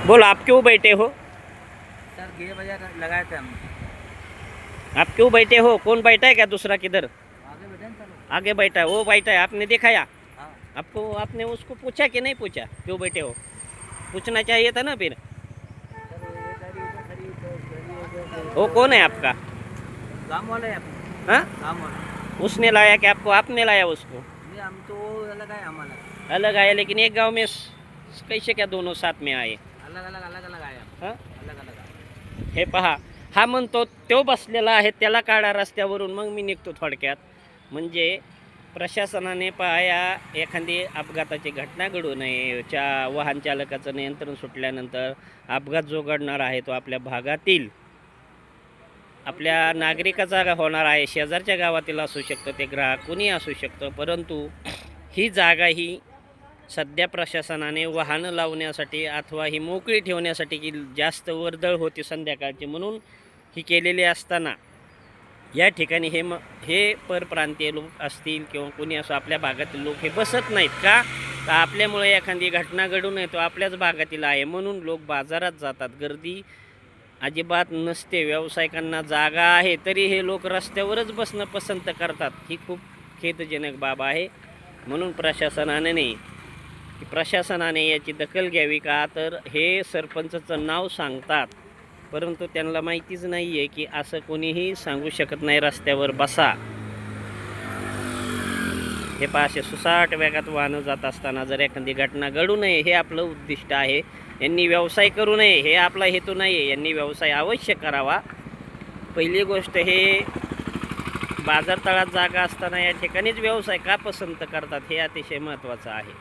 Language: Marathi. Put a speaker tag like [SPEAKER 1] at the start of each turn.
[SPEAKER 1] बोलो, आप क्यों बैठे हो?
[SPEAKER 2] सर गे वजह लगाए थे हम।
[SPEAKER 1] आप क्यों बैठे हो? कौन बैठा है क्या दूसरा किधर?
[SPEAKER 2] आगे बैठे ना सर।
[SPEAKER 1] आगे बैठा है, वो बैठा है, आपने दिखाया?
[SPEAKER 2] हाँ
[SPEAKER 1] आपको आपने उसको पूछा कि नहीं पूछा क्यों बैठे हो? पूछना चाहिए था ना फिर।
[SPEAKER 2] सर, ये गाड़ी इधर खड़ी तो गाड़ी
[SPEAKER 1] वो कौन है आपका?
[SPEAKER 2] गाँव वाले हैं अपने।
[SPEAKER 1] हाँ,
[SPEAKER 2] गाँव वाले
[SPEAKER 1] उसने लाया कि आपको, आपने लाया उसको?
[SPEAKER 2] नहीं, हम तो अलग आए, हम अलग
[SPEAKER 1] अलग आए, लेकिन एक गांव में कैसे क्या दोनों साथ में आए?
[SPEAKER 2] अलग आए हम।
[SPEAKER 1] हा?
[SPEAKER 2] अलग अलग आए।
[SPEAKER 1] हे पहा, हा म्हणतो तो बसलेला आहे, त्याला काढा रस्त्यावरून, मग मी निघतो थोडक्यात. म्हणजे प्रशासनाने पाया एखादी अपघाताची घटना घडू नये, वाहन चालकाचं नियंत्रण सुटल्यानंतर अपघात जो घडणार आहे तो आपल्या भागातील आपल्या नागरिकाचा होणार आहे, शेजारच्या गावातील असू शकतं, ते ग्राहक कुणी असू शकतं, परंतु ही जागा ही सध्या प्रशासनाने वाहनं लावण्यासाठी अथवा ही मोकळी ठेवण्यासाठी की जास्त वर्दळ होती संध्याकाळची म्हणून ही केलेली असताना या ठिकाणी हे परप्रांतीय लोक असतील किंवा कोणी असो, आपल्या भागातील लोक हे बसत नाहीत का? तर आपल्यामुळे एखादी घटना घडू नये तो आपल्याच भागातील आहे म्हणून लोक बाजारात जातात. गर्दी अजिबात नसते, व्यावसायिकांना जागा आहे तरी हे लोक रस्त्यावरच बसणं पसंत करतात. ही खूप खेदजनक बाब आहे. म्हणून प्रशासनाने याची दखल घ्यावी. का तर हे सरपंचाचं नाव सांगतात, परंतु त्यांना माहितीच नाही आहे की असं कोणीही सांगू शकत नाही रस्त्यावर बसा. हे पहा, असे सुसाट वेगात वाहनं जात असताना जर एखादी घटना घडू नये हे आपलं उद्दिष्ट आहे. यांनी व्यवसाय करू नये हे आपला हेतू नाही आहे. यांनी व्यवसाय अवश्य करावा. पहिली गोष्ट, हे बाजारतळात जागा असताना या ठिकाणीच व्यवसाय का पसंत करतात हे अतिशय महत्त्वाचं आहे.